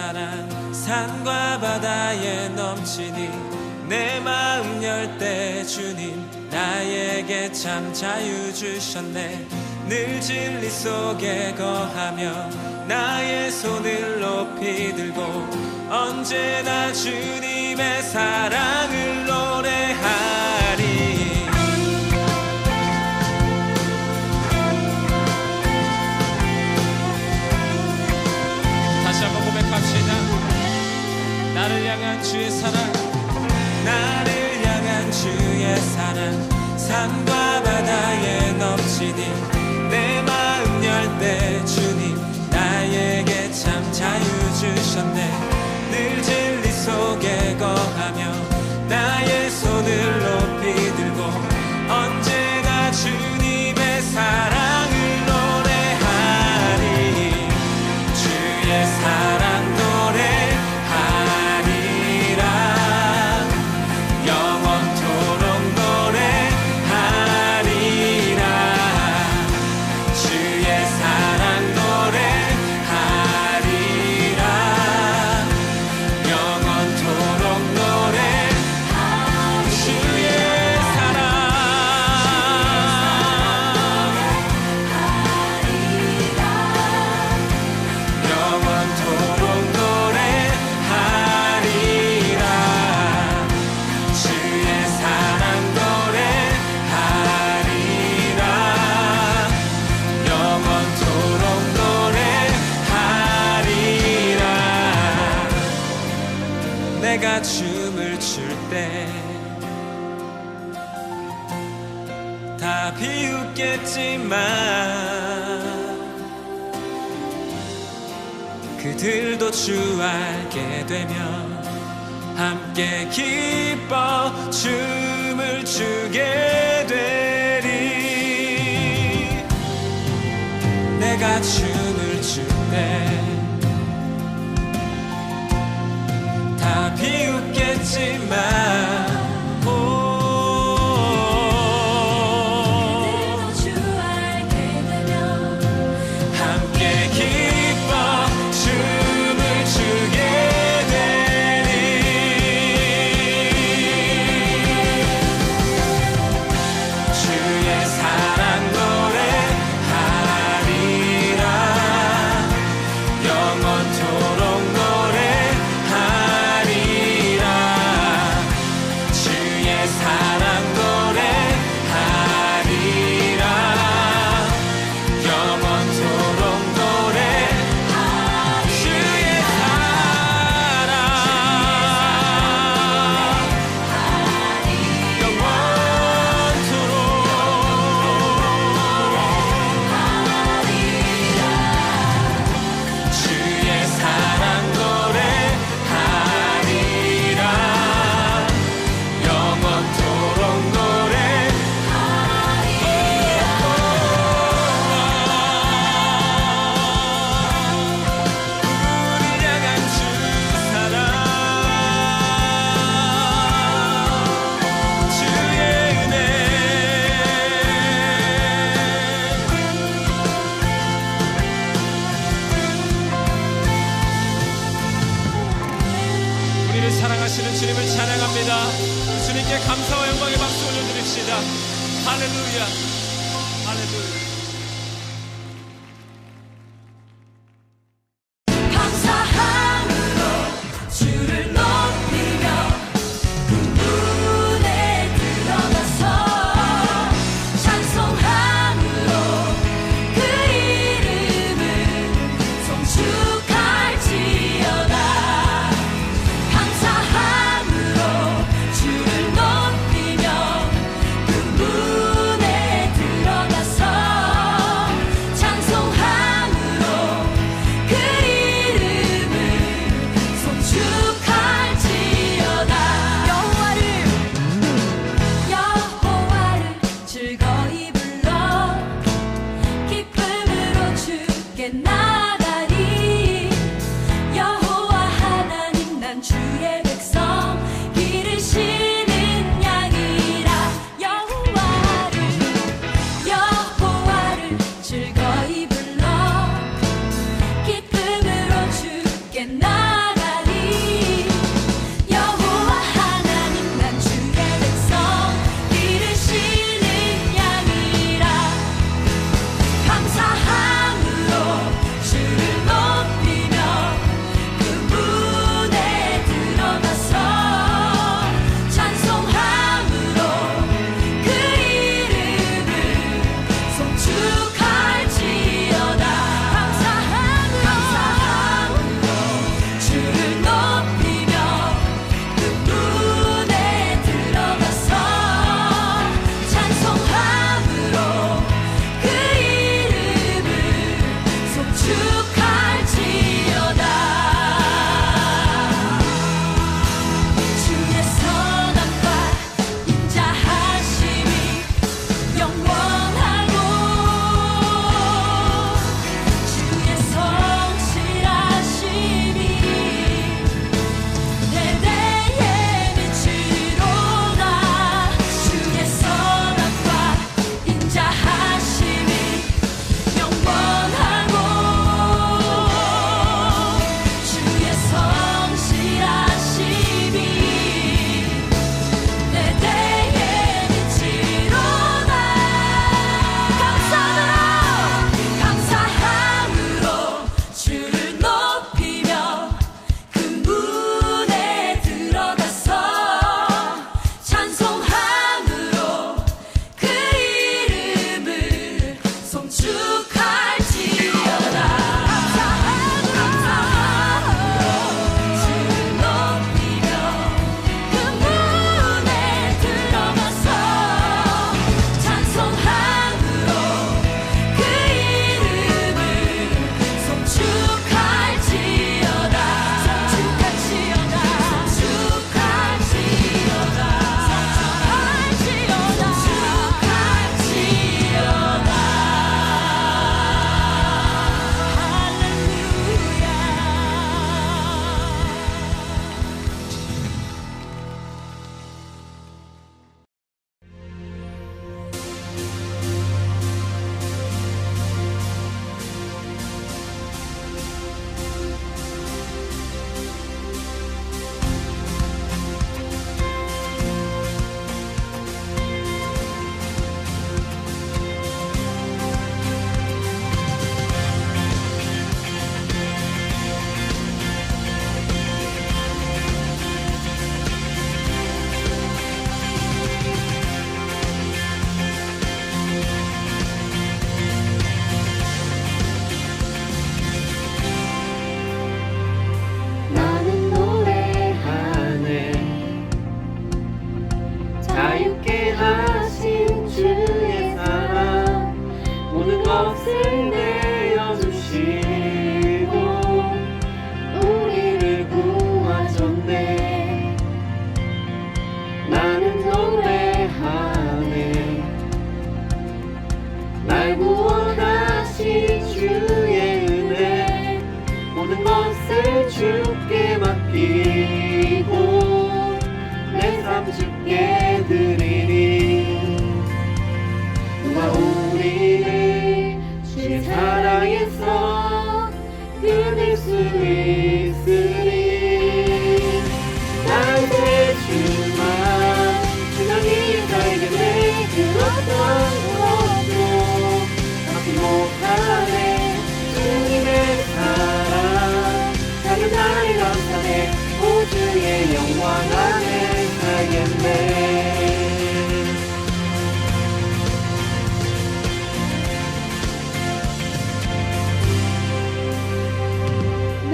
사랑 산과 바다에 넘치니 내 마음 열 때 주님 나에게 참 자유 주셨네. 늘 진리 속에 거하며 나의 손을 높이 들고 언제나 주님의 사랑을 노래하리. 다시 한번 고백합시다. 나를 향한 주의 사랑, 나를 향한 주의 사랑 산과 바다에 넘치니 내 마음 열 때 주님 나에게 참 자유 주셨네. 늘 진리 속에 거하며 나의 손을 높이 들고 언제나 주님의 사랑을 노래하리. 주의 사랑 노래하리라. 영원토록 노래하리라. 주의 사랑 노래하리라. 영원토록 노래하리라. 주의 사랑 영원토록 노래하리라. 주의 사랑 노래하리라. 영원토록 노래하리라. 내가 춤을 출 때 다 비웃겠지만 그들도 주 알게 되면 함께 기뻐 춤을 추게 되리. 내가 춤을 출 때 다 비웃겠지만 함께 기뻐 춤을 추게 되리. 주의 사랑 노래하리라. 영원토록 노래하리라. 주의 사랑 노래하리라. 영원토록 노래하리라. 주의 사랑 영원토록 주의 사랑 노래하리라. 영원토록 우리 향한 주 사랑 주의 은혜 우리를 사랑하시는 주님을 찬양합니다. 주님께 감사와 영광의 박수 올려드립시다. 할렐루야 할렐루야. 감사함으로 주를 높이며 그 문에 들어가서 찬송함으로 그 이름을 송축할지어다. 감사함으로 주를 높이며 그 문에 들어가서 높이고 내 삶 주께 드리리. 누가 우리를 주의 사랑에서 끊을 수 있으리. 나 이제 주만 위해 살겠네. 그 어떤 것도 막지 못하네. 주님의 사랑 작은 나를 감싸네. 우주의 영광 안에 살겠네.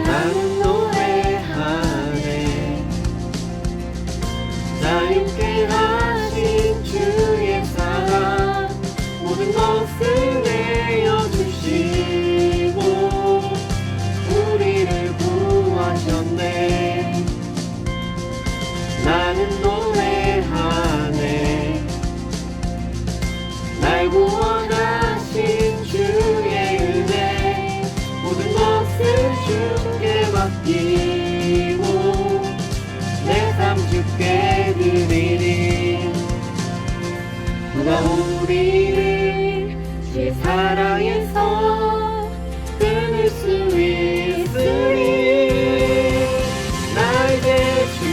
나는 노래하네. 자유케 하신 주의 사랑 모든 것을 내어주시고 우리를 구하셨네. 나는 노래하네. 날 구원하신 주의 은혜 모든 것을 주께 맡기고 내 삶 주께 드리리. 누가 우리를 주의 사랑에서 끊을 수 있으리. 나 이제 주만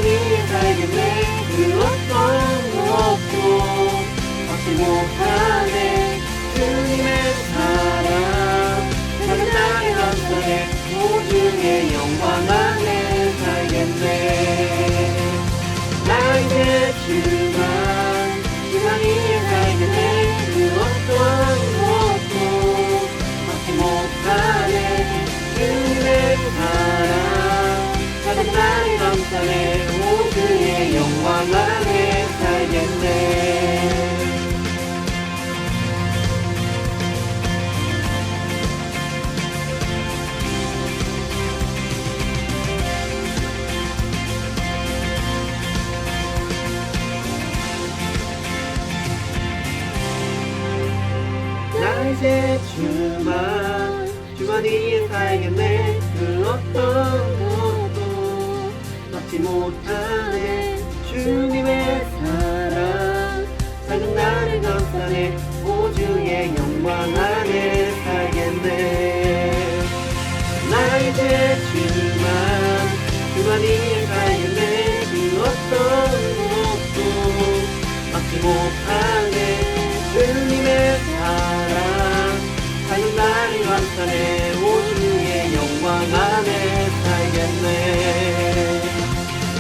위해 살겠네. 그 어떤 것도 막지 못하네. 주님의 사랑 작은 나를 감싸네. 우주의 영광 안에 살겠네. 나 이제 주만 위해 살겠네. 그 어떤 것도 막지 못하네. 주님의 사랑 작은 나를 감싸네. 우주의 영광 안에 살겠네. 나 이제 주만 위해 살겠네. 그 어떤 것도 막지 못하네. 주님의 사랑 작은 나를 감싸네. 우주의 영광 안에 살겠네. 나 이제 주만 위해 살겠네. 그 어떤 것도 막지 못하네. 주님의 사랑 작은 나를 감싸네. 우주의 영광 안에 살겠네.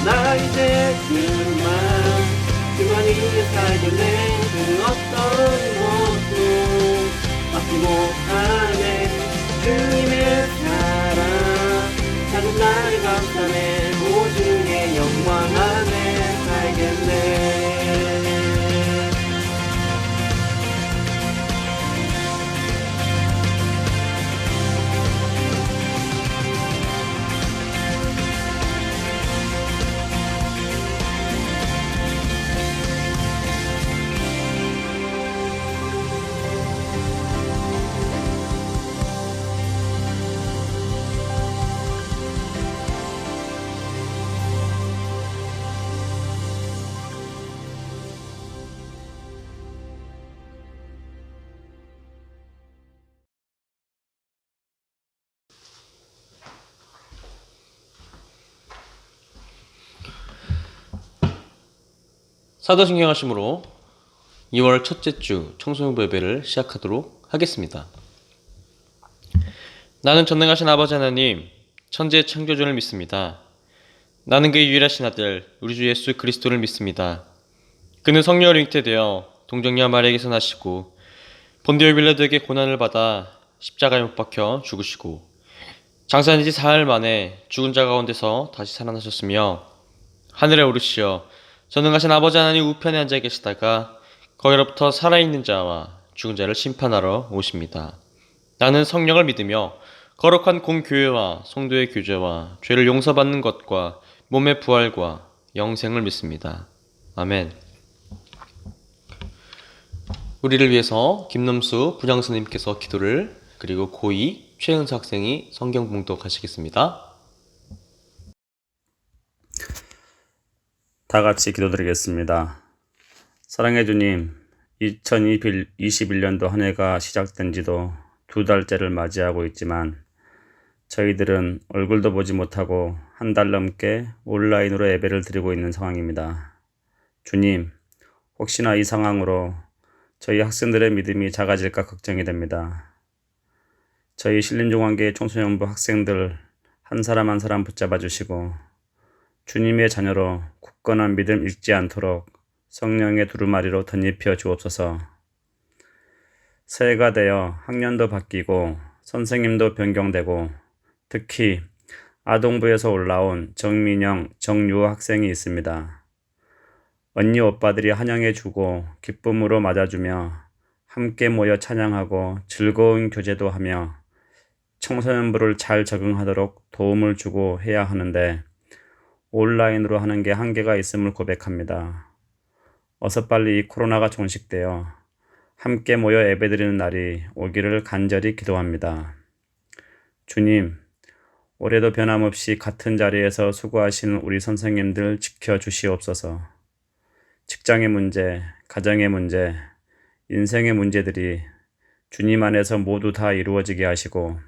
나 이제 그만 위해 살겠네. 그 어떤 것도 막지 못하네. 주님의 사랑 작은 나를 감싸네. 우주의 영광 안에 살겠네. 사도신경 하심으로 2월 첫째 주 청소년부 예배를 시작하도록 하겠습니다. 나는 전능하신 아버지 하나님, 천지의 창조주를 믿습니다. 나는 그의 유일하신 아들, 우리 주 예수 그리스도를 믿습니다. 그는 성령으로 잉태되어 동정녀 마리아에게서 나시고 본디오 빌라도에게 고난을 받아 십자가에 못 박혀 죽으시고 장사한 지 사흘 만에 죽은 자 가운데서 다시 살아나셨으며 하늘에 오르시어 전능하신 아버지 하나님 우편에 앉아 계시다가 거기로부터 살아있는 자와 죽은 자를 심판하러 오십니다. 나는 성령을 믿으며 거룩한 공교회와 성도의 교제와 죄를 용서받는 것과 몸의 부활과 영생을 믿습니다. 아멘. 우리를 위해서 김남수 부장스님께서 기도를, 그리고 고2 최은서 학생이 성경 봉독하시겠습니다. 다 같이 기도드리겠습니다. 사랑해 주님, 2021년도 한 해가 시작된 지도 2달째를 맞이하고 있지만 저희들은 얼굴도 보지 못하고 한 달 넘게 온라인으로 예배를 드리고 있는 상황입니다. 주님, 혹시나 이 상황으로 저희 학생들의 믿음이 작아질까 걱정이 됩니다. 저희 신림종안교회 청소년부 학생들 한 사람 한 사람 붙잡아 주시고 주님의 자녀로 굳건한 믿음 잃지 않도록 성령의 두루마리로 덧입혀 주옵소서. 새해가 되어 학년도 바뀌고 선생님도 변경되고 특히 아동부에서 올라온 정민영, 정유호 학생이 있습니다. 언니 오빠들이 환영해 주고 기쁨으로 맞아주며 함께 모여 찬양하고 즐거운 교제도 하며 청소년부를 잘 적응하도록 도움을 주고 해야 하는데 온라인으로 하는 게 한계가 있음을 고백합니다. 어서 빨리 이 코로나가 종식되어 함께 모여 예배드리는 날이 오기를 간절히 기도합니다. 주님, 올해도 변함없이 같은 자리에서 수고하시는 우리 선생님들 지켜주시옵소서. 직장의 문제, 가정의 문제, 인생의 문제들이 주님 안에서 모두 다 이루어지게 하시고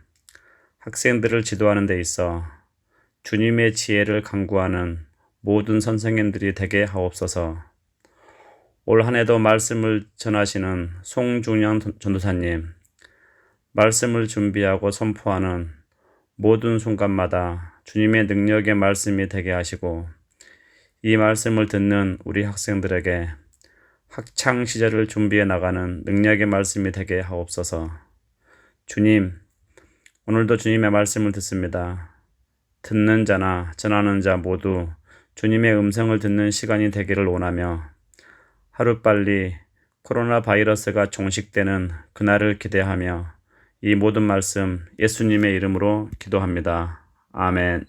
학생들을 지도하는 데 있어 주님의 지혜를 간구하는 모든 선생님들이 되게 하옵소서. 올 한 해도 말씀을 전하시는 송중영 전도사님, 말씀을 준비하고 선포하는 모든 순간마다 주님의 능력의 말씀이 되게 하시고 이 말씀을 듣는 우리 학생들에게 학창 시절을 준비해 나가는 능력의 말씀이 되게 하옵소서. 주님, 오늘도 주님의 말씀을 듣습니다. 듣는 자나 전하는 자 모두 주님의 음성을 듣는 시간이 되기를 원하며 하루빨리 코로나 바이러스가 종식되는 그날을 기대하며 이 모든 말씀 예수님의 이름으로 기도합니다. 아멘.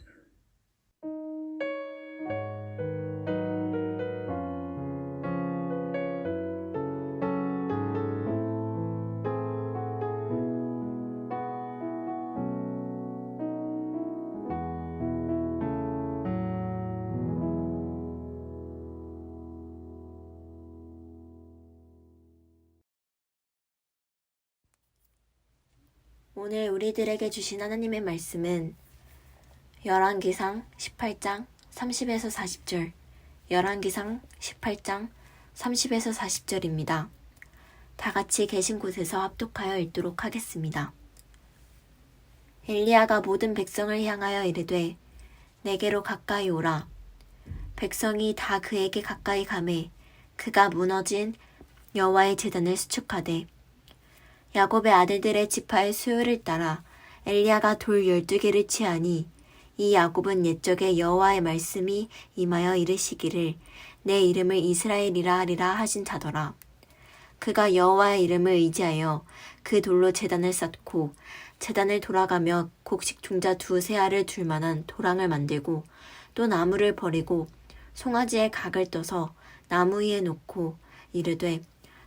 오늘 우리들에게 주신 하나님의 말씀은 열왕기상 18장 30에서 40절, 열왕기상 18장 30에서 40절입니다. 다 같이 계신 곳에서 합독하여 읽도록 하겠습니다. 엘리야가 모든 백성을 향하여 이르되 내게로 가까이 오라. 백성이 다 그에게 가까이 가매 그가 무너진 여호와의 제단을 수축하되 야곱의 아들들의 지파의 수요를 따라 엘리야가 돌 12개를 취하니 이 야곱은 옛적에 여호와의 말씀이 임하여 이르시기를 내 이름을 이스라엘이라 하리라 하신 자더라. 그가 여호와의 이름을 의지하여 그 돌로 제단을 쌓고 제단을 돌아가며 곡식 종자 2세 알을 둘 만한 도랑을 만들고 또 나무를 버리고 송아지의 각을 떠서 나무 위에 놓고 이르되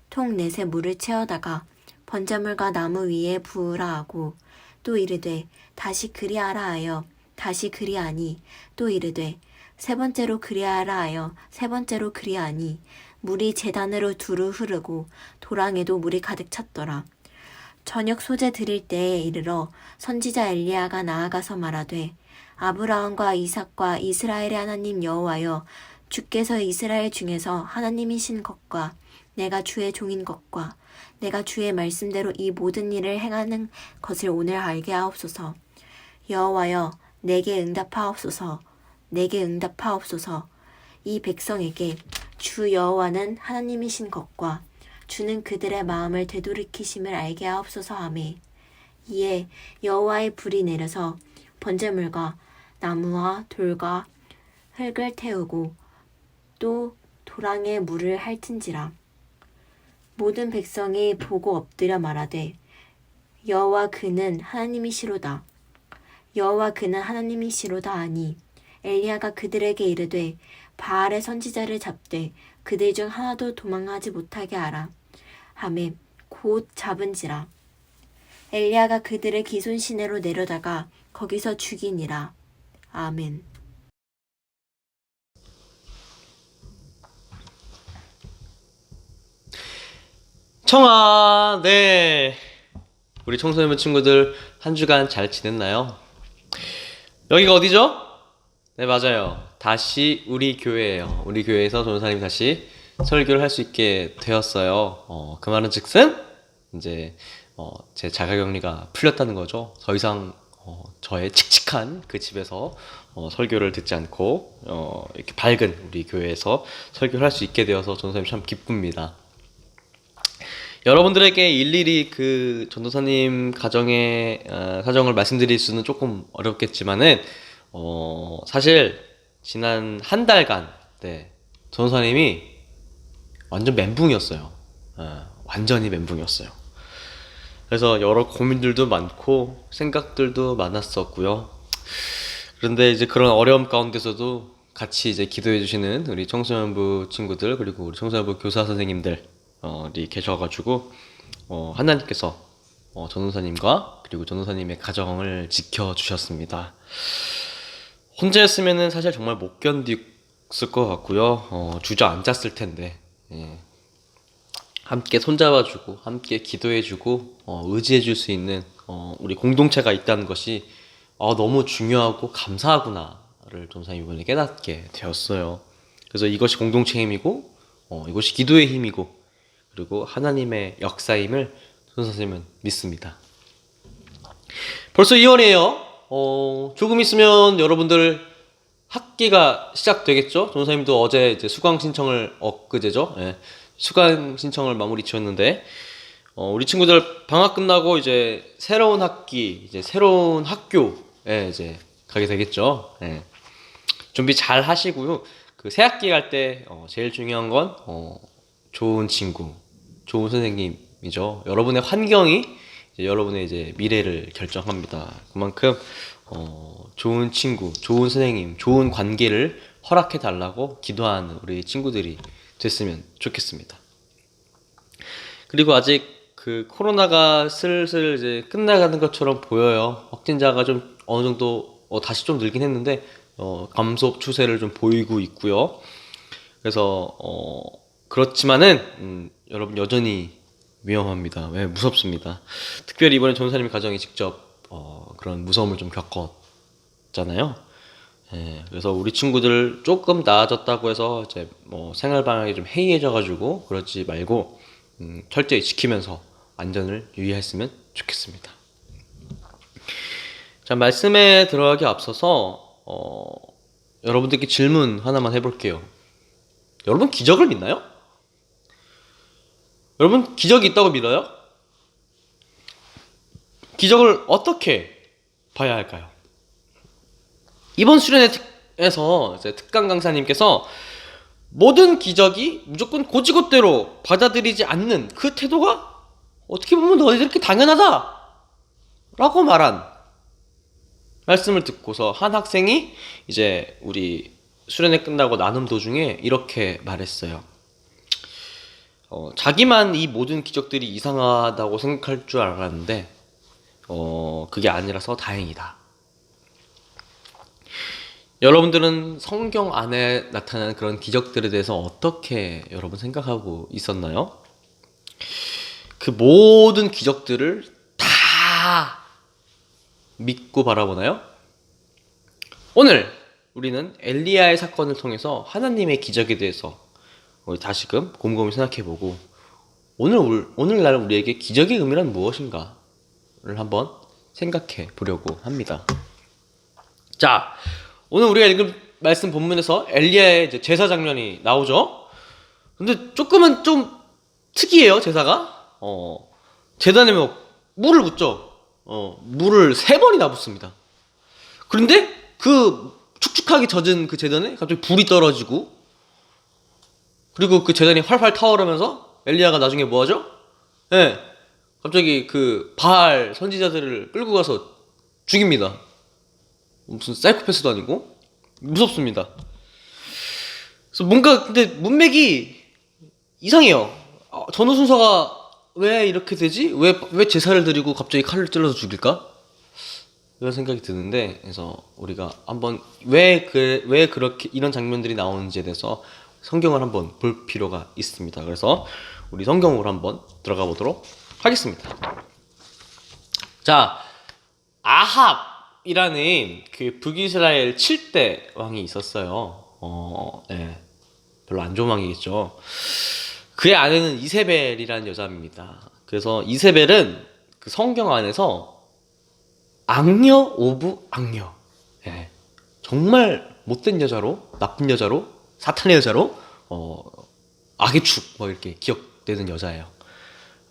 통 4새 물을 채워다가 번제물과 나무 위에 부으라 하고 또 이르되 다시 그리하라 하여 다시 그리하니 또 이르되 3번째로 그리하라 하여 3번째로 그리하니 물이 제단으로 두루 흐르고 도랑에도 물이 가득 찼더라. 저녁 소제 드릴 때에 이르러 선지자 엘리야가 나아가서 말하되 아브라함과 이삭과 이스라엘의 하나님 여호와여 주께서 이스라엘 중에서 하나님이신 것과 내가 주의 종인 것과 내가 주의 말씀대로 이 모든 일을 행하는 것을 오늘 알게 하옵소서. 여호와여 내게 응답하옵소서. 내게 응답하옵소서. 이 백성에게 주 여호와는 하나님이신 것과 주는 그들의 마음을 되돌이키심을 알게 하옵소서 하매 이에 여호와의 불이 내려서 번제물과 나무와 돌과 흙을 태우고 또 도랑에 물을 핥은지라. 모든 백성이 보고 엎드려 말하되 여호와 그는 하나님이시로다. 여호와 그는 하나님이시로다 하니 엘리야가 그들에게 이르되 바알의 선지자를 잡되 그들 중 하나도 도망하지 못하게 하라 하매 곧 잡은지라. 엘리야가 그들을 기손 시내로 내려다가 거기서 죽이니라. 아멘. 청아, 네. 우리 청소년 친구들 한 주간 잘 지냈나요? 여기가 어디죠? 네, 맞아요. 다시 우리 교회예요. 우리 교회에서 전도사님이 다시 설교를 할 수 있게 되었어요. 그 말은 즉슨 이제 제 자가격리가 풀렸다는 거죠. 더 이상 저의 칙칙한 그 집에서 설교를 듣지 않고 이렇게 밝은 우리 교회에서 설교를 할 수 있게 되어서 전도사님 참 기쁩니다. 여러분들에게 일일이 그 전도사님 가정의 사정을 말씀드릴 수는 조금 어렵겠지만은 사실 지난 한 달간 네, 전도사님이 완전 멘붕이었어요. 완전히 멘붕이었어요. 그래서 여러 고민들도 많고 생각들도 많았었고요. 그런데 이제 그런 어려움 가운데서도 같이 이제 기도해 주시는 우리 청소년부 친구들 그리고 우리 청소년부 교사 선생님들이 계셔가지고 하나님께서 전도사님과 그리고 전도사님의 가정을 지켜주셨습니다. 혼자였으면은 사실 정말 못 견뎠을 것 같고요. 주저앉았을 텐데 함께 손잡아주고 함께 기도해주고 의지해줄 수 있는 우리 공동체가 있다는 것이 너무 중요하고 감사하구나를 전도사님 이번에 깨닫게 되었어요. 그래서 이것이 공동체의 힘이고 이것이 기도의 힘이고 그리고 하나님의 역사임을 전도사님은 믿습니다. 벌써 2월이에요. 조금 있으면 여러분들 학기가 시작되겠죠? 전도사님도 어제 이제 수강 신청을 엊그제죠? 예. 수강 신청을 마무리 지었는데 우리 친구들 방학 끝나고 이제 새로운 학기, 이제 새로운 학교에 이제 가게 되겠죠. 예. 준비 잘 하시고요. 그 새 학기 갈 때 제일 중요한 건 좋은 친구, 좋은 선생님이죠. 여러분의 환경이 이제 여러분의 이제 미래를 결정합니다. 그만큼 좋은 친구, 좋은 선생님, 좋은 관계를 허락해 달라고 기도하는 우리 친구들이 됐으면 좋겠습니다. 그리고 아직 그 코로나가 슬슬 이제 끝나가는 것처럼 보여요. 확진자가 좀 어느 정도 다시 좀 늘긴 했는데 감소 추세를 좀 보이고 있고요. 그래서 그렇지만은 여러분 여전히 위험합니다. 왜 무섭습니다. 특별히 이번에 전도사님 가정이 직접 그런 무서움을 좀 겪었잖아요. 예, 그래서 우리 친구들 조금 나아졌다고 해서 이제 생활 방향이 좀 해이해져가지고 그러지 말고 철저히 지키면서 안전을 유의했으면 좋겠습니다. 자, 말씀에 들어가기 앞서서 여러분들께 질문 하나만 해볼게요. 여러분 기적을 믿나요? 여러분 기적이 있다고 믿어요? 기적을 어떻게 봐야 할까요? 이번 수련회에서 이제 특강 강사님께서 모든 기적이 무조건 고지것대로 받아들이지 않는 그 태도가 어떻게 보면 너희들 이렇게 당연하다 라고 말한 말씀을 듣고서 한 학생이 이제 우리 수련회 끝나고 나눔 도중에 이렇게 말했어요. 자기만 이 모든 기적들이 이상하다고 생각할 줄 알았는데 그게 아니라서 다행이다. 여러분들은 성경 안에 나타나는 그런 기적들에 대해서 어떻게 여러분 생각하고 있었나요? 그 모든 기적들을 다 믿고 바라보나요? 오늘 우리는 엘리야의 사건을 통해서 하나님의 기적에 대해서 다시금 곰곰이 생각해보고 오늘날 우리에게 기적의 의미란 무엇인가를 한번 생각해 보려고 합니다. 자, 오늘 우리가 읽은 말씀 본문에서 엘리야의 이제 제사 장면이 나오죠. 근데 조금은 좀 특이해요. 제사가 제단에 물을 붓죠. 물을 3번이나 붓습니다. 그런데 그 축축하게 젖은 그 제단에 갑자기 불이 떨어지고 그리고 그 제단이 활활 타오르면서 엘리야가 나중에 뭐하죠? 갑자기 그 바알 선지자들을 끌고 가서 죽입니다. 무슨 사이코패스도 아니고 무섭습니다. 그래서 뭔가 근데 문맥이 이상해요. 전후 순서가 왜 이렇게 되지? 왜 제사를 드리고 갑자기 칼을 찔러서 죽일까? 이런 생각이 드는데, 그래서 우리가 한번 왜 그렇게 이런 장면들이 나오는지에 대해서 성경을 한번 볼 필요가 있습니다. 그래서 우리 성경으로 한번 들어가 보도록 하겠습니다. 자, 아합이라는 그 북이스라엘 7대 왕이 있었어요. 네. 별로 안 좋은 왕이겠죠. 그의 아내는 이세벨이라는 여자입니다. 그래서 이세벨은 그 성경 안에서 악녀 오브 악녀. 네. 정말 못된 여자로, 나쁜 여자로, 사탄의 여자로, 악의 축, 뭐 이렇게 기억되는 여자예요.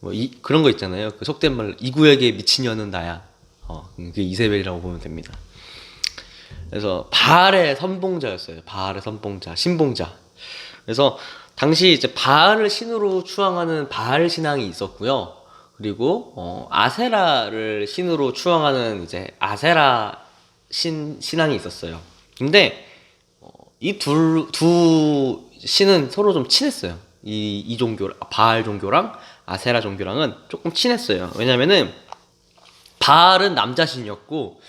뭐 그런 거 있잖아요. 그 속된 말로 이 구역에 미친 년은 나야. 그게 이세벨이라고 보면 됩니다. 그래서 바알의 선봉자였어요. 바알의 선봉자, 신봉자. 그래서 당시 이제 바알을 신으로 추앙하는 바알 신앙이 있었고요. 그리고 아세라를 신으로 추앙하는 이제 아세라 신앙이 있었어요. 근데 이 두 신은 서로 좀 친했어요. 이 종교, 바알 종교랑 아세라 종교랑은 조금 친했어요. 왜냐면은 바알은 남자 신이었고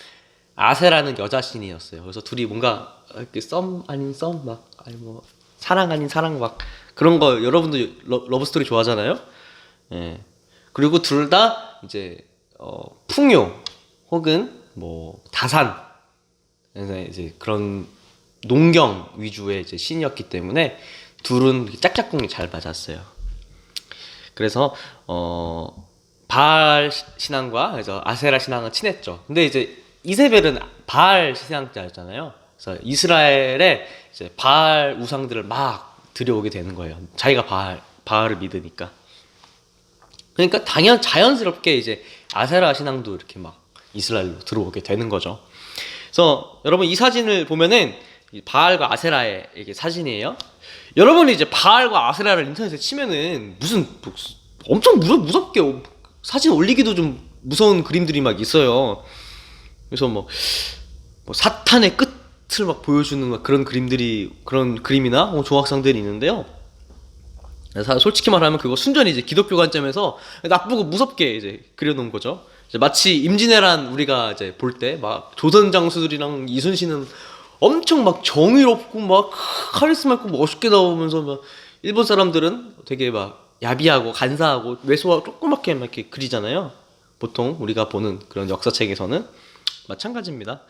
아세라는 여자 신이었어요. 그래서 둘이 뭔가 이렇게 썸 아닌 썸 막 아니 뭐 사랑 아닌 사랑 막 그런 거 여러분도 러브 스토리 좋아하잖아요. 예. 그리고 둘 다 이제 풍요 혹은 뭐 다산 이제 그런 농경 위주의 이제 신이었기 때문에 둘은 짝짝꿍이 잘 맞았어요. 그래서 바알 신앙과 그래서 아세라 신앙은 친했죠. 근데 이제 이세벨은 바알 신앙자였잖아요. 그래서 이스라엘에 이제 바알 우상들을 막 들여오게 되는 거예요. 자기가 바알을 믿으니까. 그러니까 자연스럽게 이제 아세라 신앙도 이렇게 막 이스라엘로 들어오게 되는 거죠. 그래서 여러분 이 사진을 보면은 바알과 아세라의 이게 사진이에요. 여러분이 이제 바알과 아세라를 인터넷에 치면은 무슨 엄청 무섭게 사진 올리기도 좀 무서운 그림들이 막 있어요. 그래서 뭐 사탄의 끝을 막 보여주는 막 그런 그림이나 조각상들이 있는데요. 솔직히 말하면 그거 순전히 이제 기독교 관점에서 나쁘고 무섭게 이제 그려놓은 거죠. 이제 마치 임진왜란 우리가 이제 볼 때 막 조선 장수들이랑 이순신은 엄청 막 정의롭고 막 카리스마 있고 멋있게 나오면서 막 일본 사람들은 되게 막 야비하고 간사하고 왜소하고 조그맣게 막 이렇게 그리잖아요. 보통 우리가 보는 그런 역사책에서는 마찬가지입니다.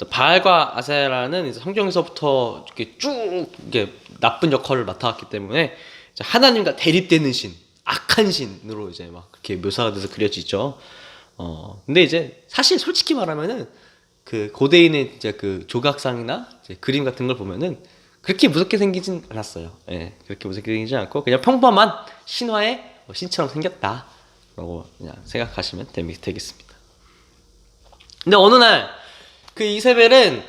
바알과 아세라는 이제 성경에서부터 이렇게 쭉 이렇게 나쁜 역할을 맡아왔기 때문에 하나님과 대립되는 신, 악한 신으로 이제 막 그렇게 묘사가 돼서 그려지죠. 근데 이제 사실 솔직히 말하면은 그 고대인의 이제 그 조각상이나 이제 그림 같은 걸 보면은 그렇게 무섭게 생기진 않았어요. 예, 그렇게 무섭게 생기지 않고 그냥 평범한 신화의 신처럼 생겼다라고 그냥 생각하시면 되겠습니다. 근데 어느 날 그 이세벨은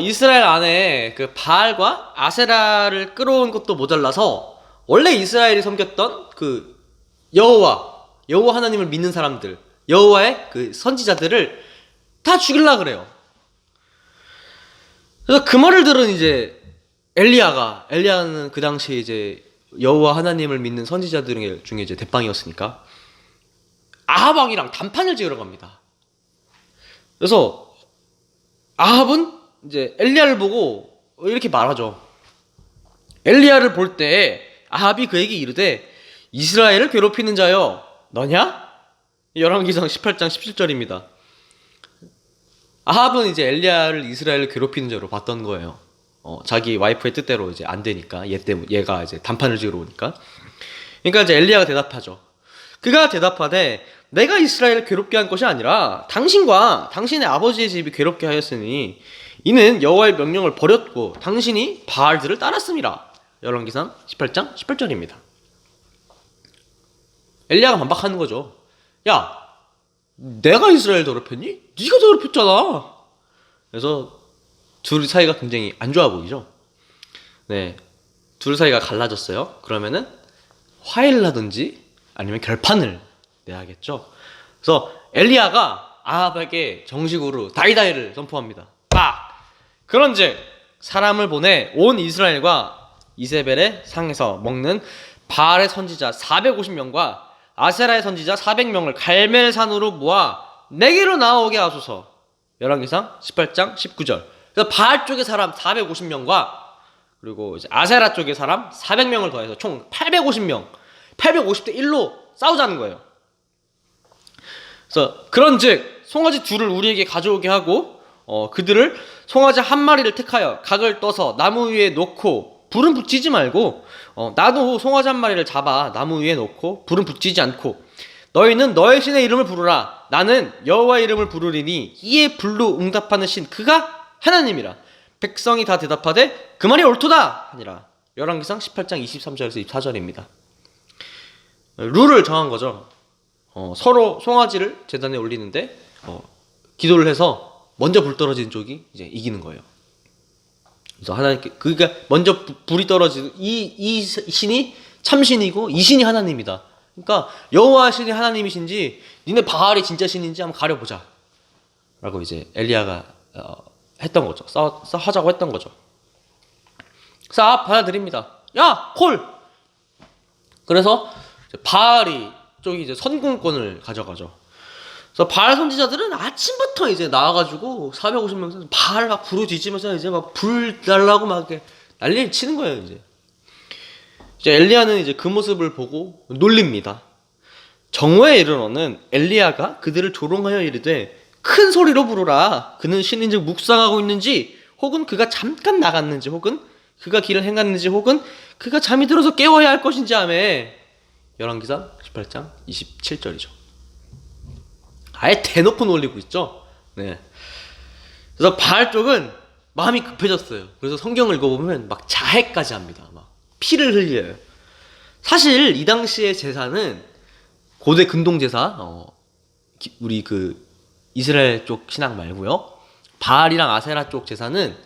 이스라엘 안에 그 바알과 아세라를 끌어온 것도 모자라서 원래 이스라엘이 섬겼던 그 여호와 하나님을 믿는 사람들, 여호와의 그 선지자들을 다 죽이려고 그래요. 그래서 그 말을 들은 이제 엘리야는 그 당시에 이제 여호와 하나님을 믿는 선지자들 중에 이제 대빵이었으니까 아합 왕이랑 단판을 지으러 갑니다. 그래서 아합은 이제 엘리야를 보고 이렇게 말하죠. 엘리야를 볼 때 아합이 그에게 이르되 이스라엘을 괴롭히는 자여 너냐? 열왕기상 18장 17절입니다. 아합은 이제 엘리야를 이스라엘을 괴롭히는 자로 봤던 거예요. 자기 와이프의 뜻대로 이제 안 되니까 얘가 이제 단판을 지으러 오니까. 그러니까 이제 엘리야가 대답하죠. 그가 대답하되 내가 이스라엘을 괴롭게 한 것이 아니라 당신과 당신의 아버지의 집이 괴롭게 하였으니 이는 여호와의 명령을 버렸고 당신이 바알들을 따랐음이라. 열왕기상 18장 18절입니다. 엘리야가 반박하는 거죠. 야, 내가 이스라엘 더럽혔니? 네가 더럽혔잖아. 그래서 둘 사이가 굉장히 안 좋아 보이죠. 네, 둘 사이가 갈라졌어요. 그러면은 화해를 하든지 아니면 결판을 내야겠죠. 그래서 엘리야가 아합에게 정식으로 다이다이를 선포합니다. 그런즉 사람을 보내 온 이스라엘과 이세벨의 상에서 먹는 바알의 선지자 450명과 아세라의 선지자 400명을 갈멜산으로 모아 내게로 나오게 하소서. 열왕기상 18장 19절. 그래서 바알 쪽의 사람 450명과 그리고 이제 아세라 쪽의 사람 400명을 더해서 총 850명, 850대 1로 싸우자는 거예요. 그래서 그런즉 송아지 둘을 우리에게 가져오게 하고 그들을 송아지 한 마리를 택하여 각을 떠서 나무 위에 놓고 불은 붙이지 말고 나도 송아지 한 마리를 잡아 나무 위에 놓고 불은 붙이지 않고 너희는 너의 신의 이름을 부르라. 나는 여호와의 이름을 부르리니 이에 불로 응답하는 신 그가 하나님이라. 백성이 다 대답하되 그 말이 옳도다 하니라. 열왕기상 18장 23절에서 24절입니다. 룰을 정한 거죠. 서로 송아지를 제단에 올리는데 기도를 해서 먼저 불 떨어지는 쪽이 이제 이기는 거예요. 그래서 하나님께 그러니까 먼저 불이 떨어지는 이 신이 참신이고 이 신이 하나님이다. 그러니까 여호와 신이 하나님이신지 니네 바알이 진짜 신인지 한번 가려보자 라고 이제 엘리야가 했던 거죠. 하자고 했던 거죠. 그래서 받아들입니다. 야 콜. 그래서 바알이 쪽이 이제 선공권을 가져가죠. 그래서 바알 선지자들은 아침부터 이제 나와가지고 450명 바알 막 부르짖으면서 이제 막 불 달라고 막 이렇게 난리를 치는 거예요. 이제 엘리야는 이제 그 모습을 보고 놀립니다. 정오에 이르러는 엘리야가 그들을 조롱하여 이르되 큰 소리로 부르라. 그는 신인즉 묵상하고 있는지 혹은 그가 잠깐 나갔는지 혹은 그가 길을 행갔는지 혹은 그가 잠이 들어서 깨워야 할 것인지 하며 열왕기상 18장 27절이죠. 아예 대놓고 놀리고 있죠. 네. 그래서 바알 쪽은 마음이 급해졌어요. 그래서 성경을 읽어보면 막 자해까지 합니다. 막 피를 흘려요. 사실 이 당시의 제사는 고대 근동 제사, 우리 그 이스라엘 쪽 신앙 말고요. 바알이랑 아세라 쪽 제사는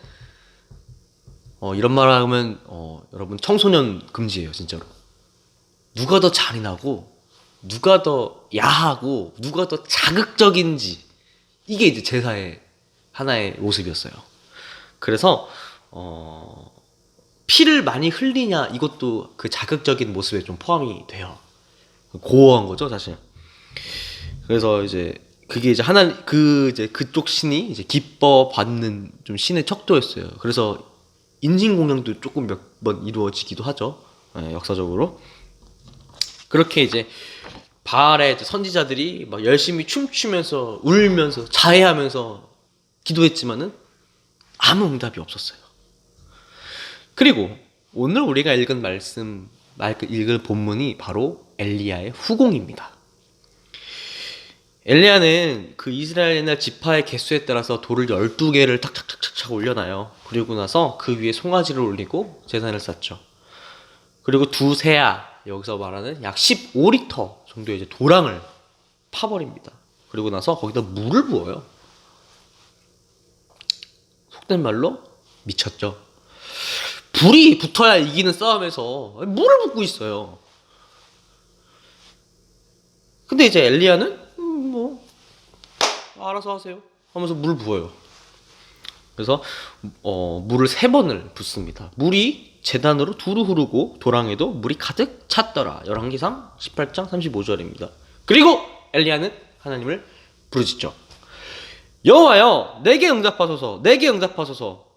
이런 말 하면 여러분 청소년 금지예요, 진짜로. 누가 더 잔인하고 누가 더 야하고 누가 더 자극적인지 이게 이제 제사의 하나의 모습이었어요. 그래서 피를 많이 흘리냐 이것도 그 자극적인 모습에 좀 포함이 돼요. 고어한 거죠, 사실. 그래서 이제 그게 이제 그쪽 신이 이제 기뻐 받는 좀 신의 척도였어요. 그래서 인신 공양도 조금 몇 번 이루어지기도 하죠. 네, 역사적으로. 그렇게 이제 바알의 선지자들이 막 열심히 춤추면서 울면서 자해하면서 기도했지만은 아무 응답이 없었어요. 그리고 오늘 우리가 읽은 읽을 본문이 바로 엘리야의 후공입니다. 엘리야는 그 이스라엘 옛날 지파의 개수에 따라서 돌을 12개를 탁탁탁탁 올려놔요. 그리고 나서 그 위에 송아지를 올리고 제단을 쌓죠. 그리고 두 세아, 여기서 말하는 약 15리터 정도의 이제 도랑을 파버립니다. 그리고 나서 거기다 물을 부어요. 속된 말로 미쳤죠. 불이 붙어야 이기는 싸움에서 물을 붓고 있어요. 근데 이제 엘리야는 뭐 알아서 하세요 하면서 물 부어요. 그래서 물을 3번을 붓습니다. 물이 제단으로 두루 흐르고 도랑에도 물이 가득 찼더라. 열왕기상 18장 35절입니다. 그리고 엘리야는 하나님을 부르짖죠. 여호와여, 내게 응답하소서, 내게 응답하소서.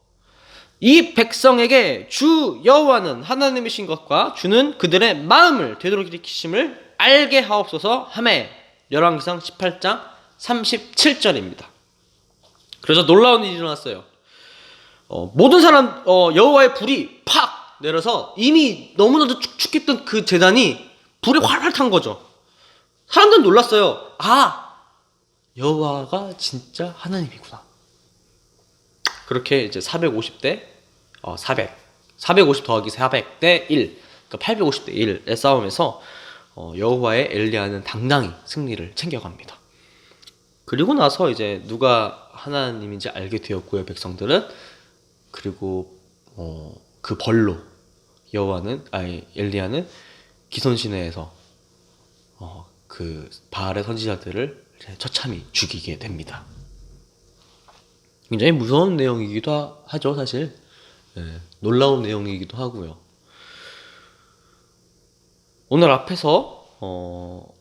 이 백성에게 주 여호와는 하나님이신 것과 주는 그들의 마음을 되돌이키심을 알게 하옵소서 하매 열왕기상 18장 37절입니다. 그래서 놀라운 일이 일어났어요. 모든 사람 여호와의 불이 팍 내려서 이미 너무나도 축축했던 그 제단이 불이 활활 탄 거죠. 사람들은 놀랐어요. 여호와가 진짜 하나님이구나. 그렇게 이제 450 더하기 400대 1, 그러니까 850대 1의 싸움에서 여호와의 엘리야는 당당히 승리를 챙겨갑니다. 그리고 나서 이제 누가 하나님인지 알게 되었고요, 백성들은. 그리고 그 벌로 엘리야는 기손 시내에서 그 바알의 선지자들을 처참히 죽이게 됩니다. 굉장히 무서운 내용이기도 하죠, 사실. 놀라운 내용이기도 하고요. 오늘 앞에서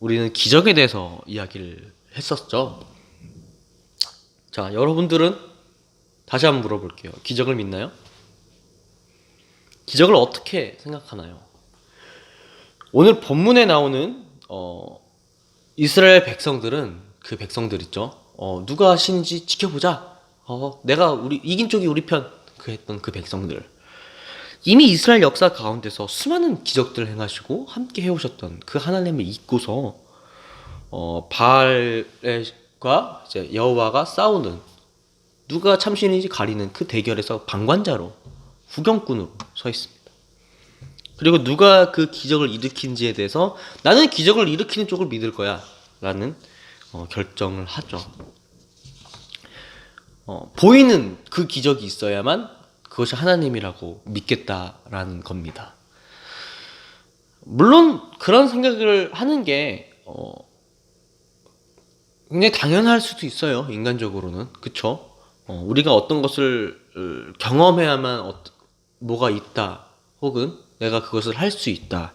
우리는 기적에 대해서 이야기를 했었죠. 자, 여러분들은 다시 한번 물어볼게요. 기적을 믿나요? 기적을 어떻게 생각하나요? 오늘 본문에 나오는 이스라엘 백성들은 그 백성들 있죠. 누가 신인지 지켜보자. 내가 이긴 쪽이 우리 편. 했던 그 백성들. 이미 이스라엘 역사 가운데서 수많은 기적들을 행하시고 함께 해오셨던 그 하나님을 잊고서 바알과 이제 여호와가 싸우는, 누가 참신인지 가리는 그 대결에서 방관자로, 후경꾼으로 서 있습니다. 그리고 누가 그 기적을 일으킨지에 대해서 나는 기적을 일으키는 쪽을 믿을 거야 라는 결정을 하죠. 보이는 그 기적이 있어야만 그것이 하나님이라고 믿겠다라는 겁니다. 물론 그런 생각을 하는 게 굉장히 당연할 수도 있어요. 인간적으로는. 그쵸? 우리가 어떤 것을 경험해야만 뭐가 있다, 혹은 내가 그것을 할 수 있다,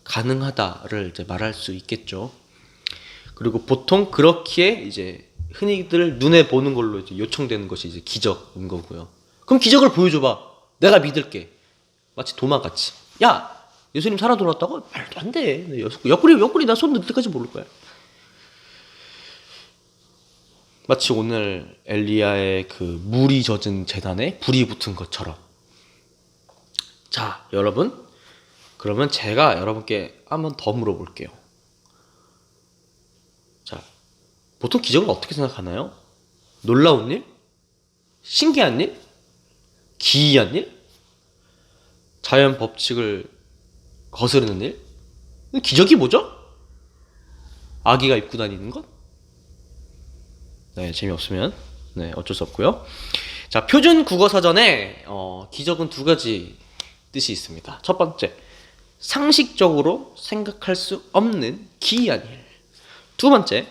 가능하다를 이제 말할 수 있겠죠. 그리고 보통 그렇기에 이제 흔히들 눈에 보는 걸로 이제 요청되는 것이 이제 기적인 거고요. 그럼 기적을 보여줘봐. 내가 믿을게. 마치 도마같이. 야, 예수님 살아 돌아왔다고? 말도 안 돼. 옆구리 나 손 넣을 때까지 모를 거야. 마치 오늘 엘리야의 그 물이 젖은 제단에 불이 붙은 것처럼. 자, 여러분. 그러면 제가 여러분께 한번 더 물어볼게요. 자, 보통 기적을 어떻게 생각하나요? 놀라운 일? 신기한 일? 기이한 일? 자연 법칙을 거스르는 일? 기적이 뭐죠? 아기가 입고 다니는 것? 네, 재미없으면 네, 어쩔 수 없고요. 자, 표준 국어 사전에 기적은 두 가지 뜻이 있습니다. 첫 번째, 상식적으로 생각할 수 없는 기이한 일. 두 번째,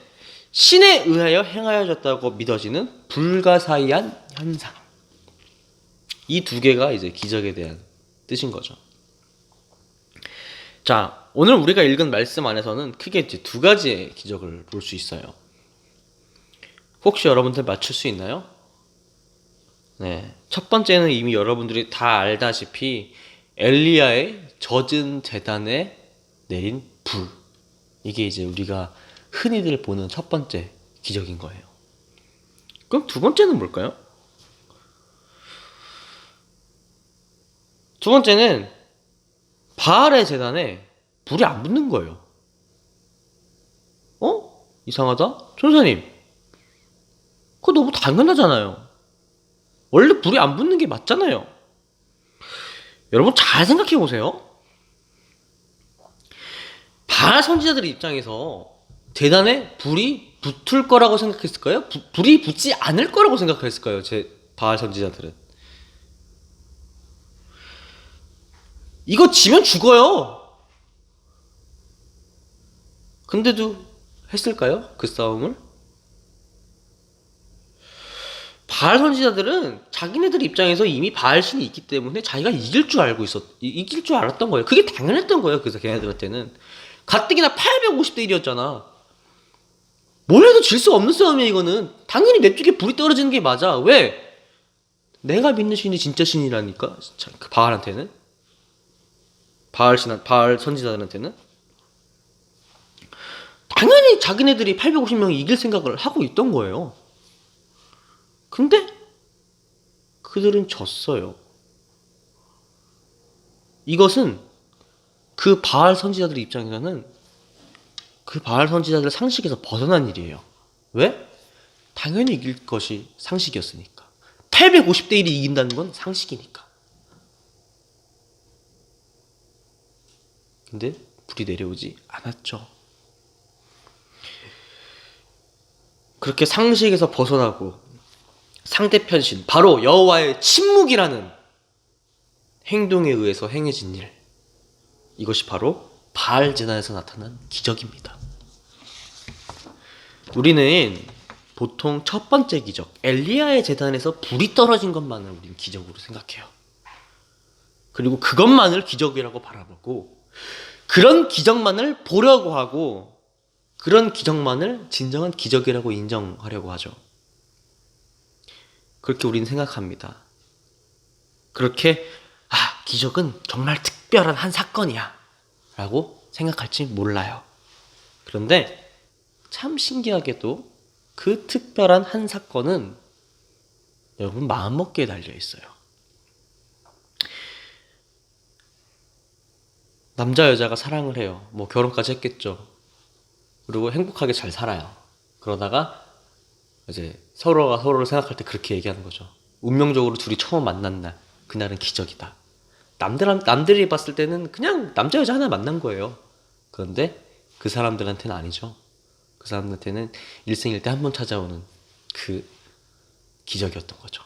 신에 의하여 행하여졌다고 믿어지는 불가사의한 현상. 이 두 개가 이제 기적에 대한 뜻인 거죠. 자, 오늘 우리가 읽은 말씀 안에서는 크게 이제 두 가지의 기적을 볼 수 있어요. 혹시 여러분들 맞출 수 있나요? 네. 첫 번째는 이미 여러분들이 다 알다시피 엘리야의 젖은 제단에 내린 불. 이게 이제 우리가 흔히들 보는 첫 번째 기적인 거예요. 그럼 두 번째는 뭘까요? 두 번째는 바알의 제단에 불이 안 붙는 거예요. 이상하다? 천사님, 그거 너무 당연하잖아요. 원래 불이 안 붙는 게 맞잖아요. 여러분 잘 생각해 보세요. 바알 선지자들의 입장에서 제단에 불이 붙을 거라고 생각했을까요? 불이 붙지 않을 거라고 생각했을까요? 바알 선지자들은. 이거 지면 죽어요. 근데도 했을까요? 그 싸움을? 바알 선지자들은 자기네들 입장에서 이미 바알 신이 있기 때문에 자기가 이길 줄 알았던 거예요. 그게 당연했던 거예요. 그래서 걔네들한테는 가뜩이나 850대 1이었잖아. 뭘 해도 질 수 없는 싸움이야. 이거는 당연히 내 쪽에 불이 떨어지는 게 맞아. 왜? 내가 믿는 신이 진짜 신이라니까. 그 바알한테는, 바알 선지자들한테는 당연히 자기네들이 850명이 이길 생각을 하고 있던 거예요. 근데 그들은 졌어요. 이것은 그 바알 선지자들 입장에서는 그 바알 선지자들 상식에서 벗어난 일이에요. 왜? 당연히 이길 것이 상식이었으니까. 850대 1이 이긴다는 건 상식이니까. 근데 불이 내려오지 않았죠. 그렇게 상식에서 벗어나고 상대편 신, 바로 여호와의 침묵이라는 행동에 의해서 행해진 일, 이것이 바로 바알 제단에서 나타난 기적입니다. 우리는 보통 첫 번째 기적, 엘리야의 제단에서 불이 떨어진 것만을 우리는 기적으로 생각해요. 그리고 그것만을 기적이라고 바라보고, 그런 기적만을 보려고 하고, 그런 기적만을 진정한 기적이라고 인정하려고 하죠. 그렇게 우리는 생각합니다. 그렇게 기적은 정말 특별한 한 사건이야 라고 생각할지 몰라요. 그런데 참 신기하게도 그 특별한 한 사건은 여러분 마음먹기에 달려 있어요. 남자 여자가 사랑을 해요. 뭐 결혼까지 했겠죠. 그리고 행복하게 잘 살아요. 그러다가 이제 서로가 서로를 생각할 때 그렇게 얘기하는 거죠. 운명적으로 둘이 처음 만난 날, 그날은 기적이다. 남들이 봤을 때는 그냥 남자 여자 하나 만난 거예요. 그런데 그 사람들한테는 아니죠. 그 사람들한테는 일생일 때 한 번 찾아오는 그 기적이었던 거죠.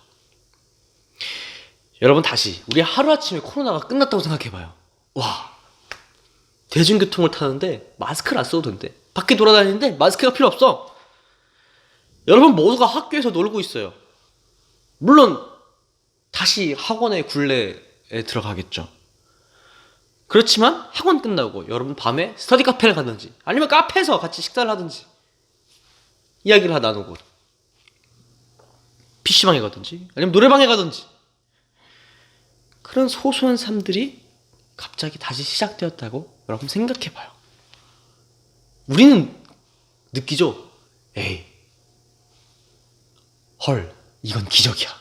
여러분 다시 우리 하루아침에 코로나가 끝났다고 생각해봐요. 와, 대중교통을 타는데 마스크를 안 써도 된대. 밖에 돌아다니는데 마스크가 필요 없어. 여러분 모두가 학교에서 놀고 있어요. 물론 다시 학원의 굴레에 들어가겠죠. 그렇지만 학원 끝나고 여러분 밤에 스터디 카페를 가든지 아니면 카페에서 같이 식사를 하든지 이야기를 나누고 PC방에 가든지 아니면 노래방에 가든지 그런 소소한 삶들이 갑자기 다시 시작되었다고 여러분 생각해봐요. 우리는 느끼죠? 에이, 헐, 이건 기적이야.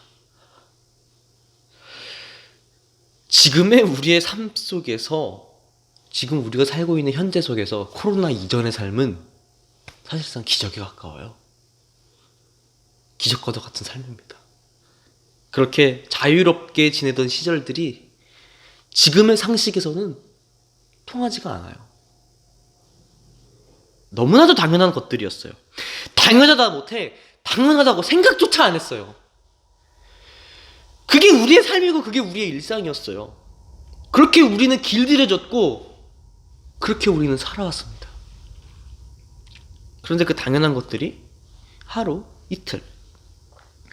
지금의 우리의 삶 속에서, 지금 우리가 살고 있는 현재 속에서 코로나 이전의 삶은 사실상 기적에 가까워요. 기적과도 같은 삶입니다. 그렇게 자유롭게 지내던 시절들이 지금의 상식에서는 통하지가 않아요. 너무나도 당연한 것들이었어요. 당연하다 못해 당연하다고 생각조차 안 했어요. 그게 우리의 삶이고 그게 우리의 일상이었어요. 그렇게 우리는 길들여졌고 그렇게 우리는 살아왔습니다. 그런데 그 당연한 것들이 하루, 이틀,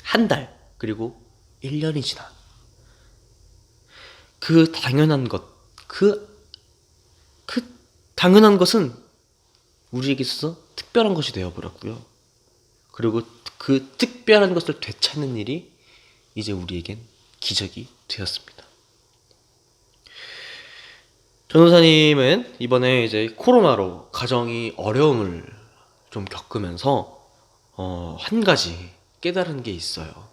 한 달, 그리고 1년이 지나 그 당연한 것, 그 당연한 것은 우리에게 있어서 특별한 것이 되어버렸고요. 그리고 그 특별한 것을 되찾는 일이 이제 우리에겐 기적이 되었습니다. 전도사님은 이번에 이제 코로나로 가정이 어려움을 좀 겪으면서 한 가지 깨달은 게 있어요.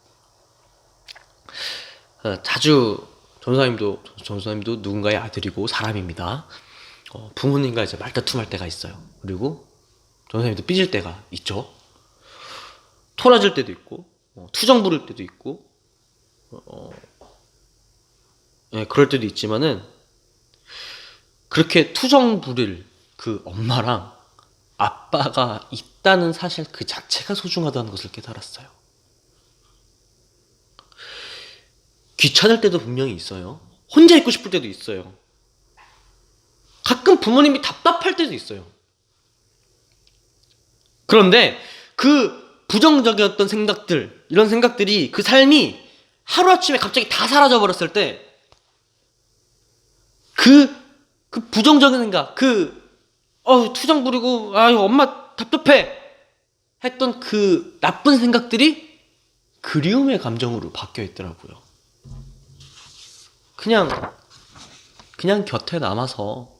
자주 전도사님도 누군가의 아들이고 사람입니다. 부모님과 이제 말다툼할 때가 있어요. 그리고 전도사님도 삐질 때가 있죠. 토라질 때도 있고 투정 부릴 때도 있고 그럴 때도 있지만은 그렇게 투정 부릴 그 엄마랑 아빠가 있다는 사실 그 자체가 소중하다는 것을 깨달았어요. 귀찮을 때도 분명히 있어요. 혼자 있고 싶을 때도 있어요. 가끔 부모님이 답답할 때도 있어요. 그런데 그 부정적이었던 생각들, 이런 생각들이 그 삶이 하루아침에 갑자기 다 사라져 버렸을 때 그 부정적인 생각, 투정 부리고 엄마 답답해 했던 그 나쁜 생각들이 그리움의 감정으로 바뀌어 있더라고요. 그냥 곁에 남아서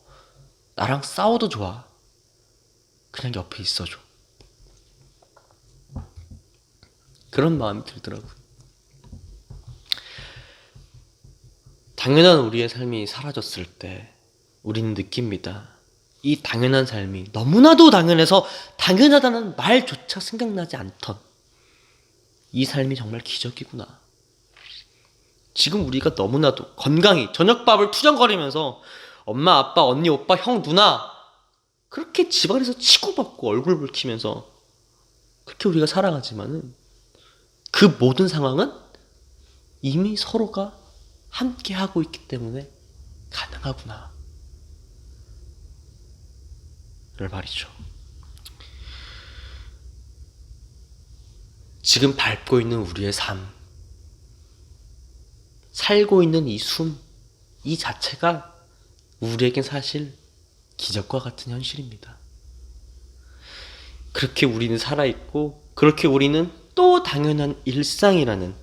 나랑 싸워도 좋아. 그냥 옆에 있어줘. 그런 마음이 들더라고요. 당연한 우리의 삶이 사라졌을 때 우리는 느낍니다. 이 당연한 삶이 너무나도 당연해서 당연하다는 말조차 생각나지 않던 이 삶이 정말 기적이구나. 지금 우리가 너무나도 건강히 저녁밥을 투정거리면서 엄마, 아빠, 언니, 오빠, 형, 누나 그렇게 집안에서 치고받고 얼굴 붉히면서 그렇게 우리가 살아가지만은 그 모든 상황은 이미 서로가 함께 하고 있기 때문에 가능하구나 를 말이죠. 지금 밟고 있는 우리의 삶, 살고 있는 이 숨, 이 자체가 우리에겐 사실 기적과 같은 현실입니다. 그렇게 우리는 살아있고 그렇게 우리는 또 당연한 일상이라는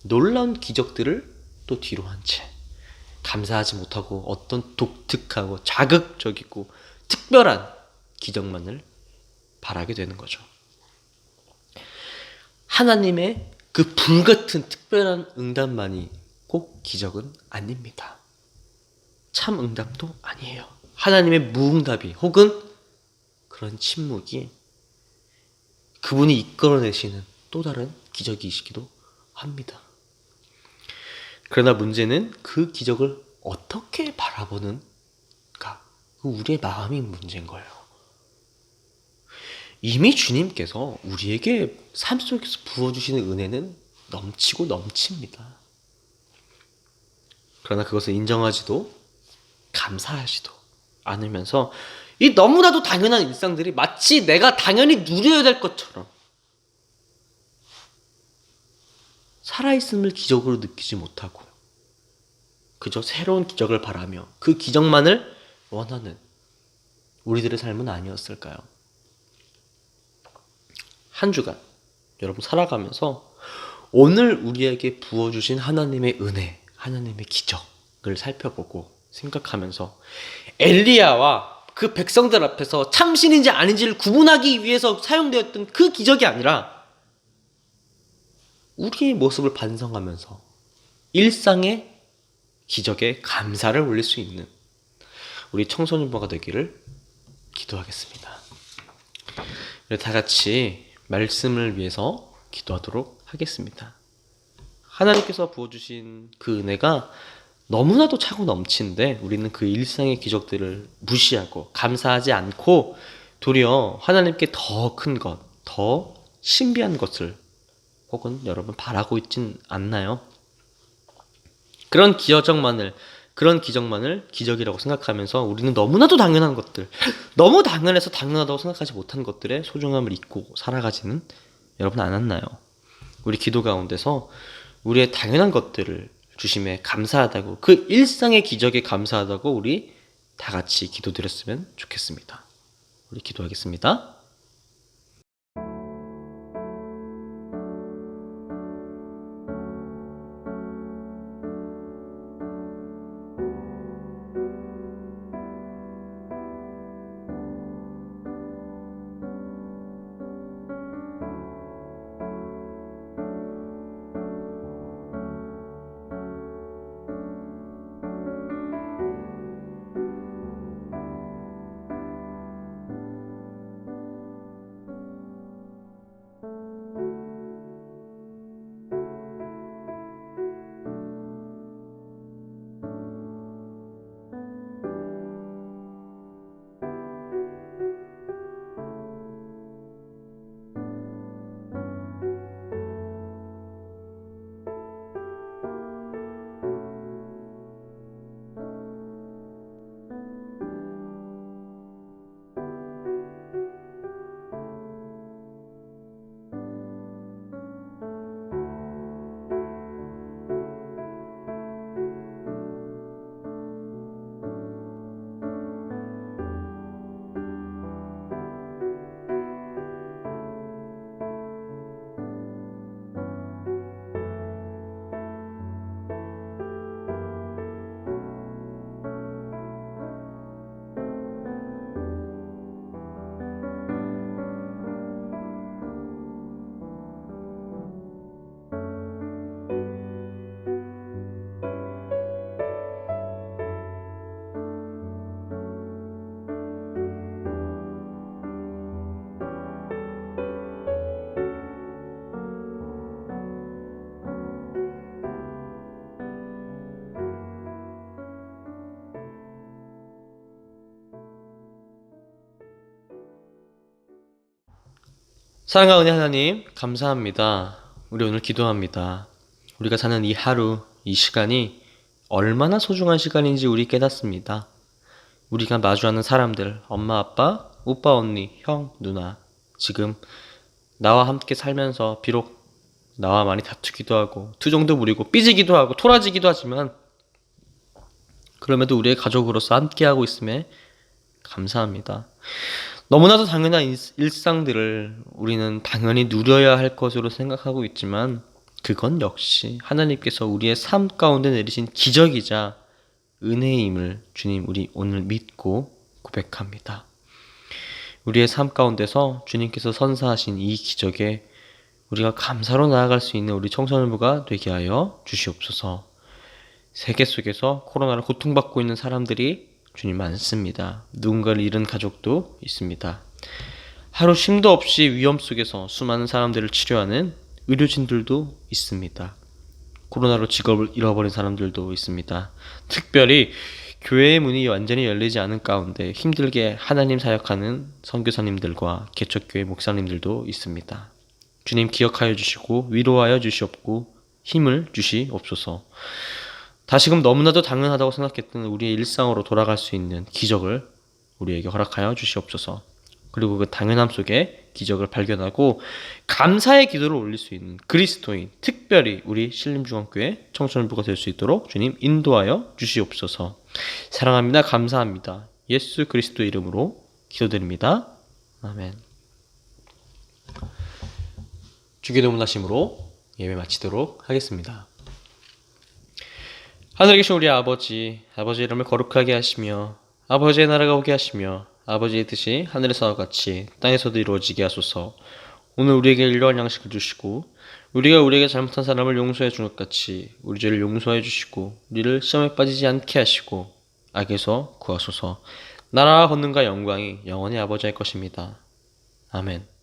놀라운 기적들을 또 뒤로 한 채 감사하지 못하고 어떤 독특하고 자극적이고 특별한 기적만을 바라게 되는 거죠. 하나님의 그 불같은 특별한 응답만이 꼭 기적은 아닙니다. 참 응답도 아니에요. 하나님의 무응답이 혹은 그런 침묵이 그분이 이끌어내시는 또 다른 기적이시기도 합니다. 그러나 문제는 그 기적을 어떻게 바라보는가, 그 우리의 마음이 문제인 거예요. 이미 주님께서 우리에게 삶 속에서 부어주시는 은혜는 넘치고 넘칩니다. 그러나 그것을 인정하지도 감사하지도 않으면서 이 너무나도 당연한 일상들이 마치 내가 당연히 누려야 될 것처럼 살아있음을 기적으로 느끼지 못하고 그저 새로운 기적을 바라며 그 기적만을 원하는 우리들의 삶은 아니었을까요? 한 주간 여러분 살아가면서 오늘 우리에게 부어주신 하나님의 은혜, 하나님의 기적을 살펴보고 생각하면서 엘리야와 그 백성들 앞에서 참신인지 아닌지를 구분하기 위해서 사용되었던 그 기적이 아니라 우리의 모습을 반성하면서 일상의 기적에 감사를 올릴 수 있는 우리 청소년부가 되기를 기도하겠습니다. 다 같이 말씀을 위해서 기도하도록 하겠습니다. 하나님께서 부어주신 그 은혜가 너무나도 차고 넘치는데 우리는 그 일상의 기적들을 무시하고 감사하지 않고 도리어 하나님께 더 큰 것, 더 신비한 것을 혹은 여러분 바라고 있진 않나요? 그런 기적만을 기적이라고 생각하면서 우리는 너무나도 당연한 것들, 너무 당연해서 당연하다고 생각하지 못한 것들의 소중함을 잊고 살아가지는 여러분 않았나요? 우리 기도 가운데서 우리의 당연한 것들을 주심에 감사하다고, 그 일상의 기적에 감사하다고 우리 다 같이 기도드렸으면 좋겠습니다. 우리 기도하겠습니다. 사랑과 은혜 하나님 감사합니다. 우리 오늘 기도합니다. 우리가 사는 이 하루, 이 시간이 얼마나 소중한 시간인지 우리 깨닫습니다. 우리가 마주하는 사람들, 엄마, 아빠, 오빠, 언니, 형, 누나, 지금 나와 함께 살면서 비록 나와 많이 다투기도 하고 투정도 부리고 삐지기도 하고 토라지기도 하지만 그럼에도 우리의 가족으로서 함께하고 있음에 감사합니다. 너무나도 당연한 일상들을 우리는 당연히 누려야 할 것으로 생각하고 있지만 그건 역시 하나님께서 우리의 삶 가운데 내리신 기적이자 은혜임을 주님 우리 오늘 믿고 고백합니다. 우리의 삶 가운데서 주님께서 선사하신 이 기적에 우리가 감사로 나아갈 수 있는 우리 청소년부가 되게 하여 주시옵소서. 세계 속에서 코로나로 고통받고 있는 사람들이 주님 많습니다. 누군가를 잃은 가족도 있습니다. 하루 쉼도 없이 위험 속에서 수많은 사람들을 치료하는 의료진들도 있습니다. 코로나로 직업을 잃어버린 사람들도 있습니다. 특별히 교회의 문이 완전히 열리지 않은 가운데 힘들게 하나님 사역하는 선교사님들과 개척교회 목사님들도 있습니다. 주님 기억하여 주시고 위로하여 주시옵고 힘을 주시옵소서. 다시금 너무나도 당연하다고 생각했던 우리의 일상으로 돌아갈 수 있는 기적을 우리에게 허락하여 주시옵소서. 그리고 그 당연함 속에 기적을 발견하고 감사의 기도를 올릴 수 있는 그리스도인, 특별히 우리 신림중앙교회 청소년부가 될 수 있도록 주님 인도하여 주시옵소서. 사랑합니다. 감사합니다. 예수 그리스도 이름으로 기도드립니다. 아멘. 주기도 문하심으로 예배 마치도록 하겠습니다. 하늘에 계신 우리 아버지 이름을 거룩하게 하시며 아버지의 나라가 오게 하시며 아버지의 뜻이 하늘에서와 같이 땅에서도 이루어지게 하소서. 오늘 우리에게 일용할 양식을 주시고 우리가 우리에게 잘못한 사람을 용서해 준 것 같이 우리 죄를 용서해 주시고 우리를 시험에 빠지지 않게 하시고 악에서 구하소서. 나라와 권능과 영광이 영원히 아버지의 것입니다. 아멘.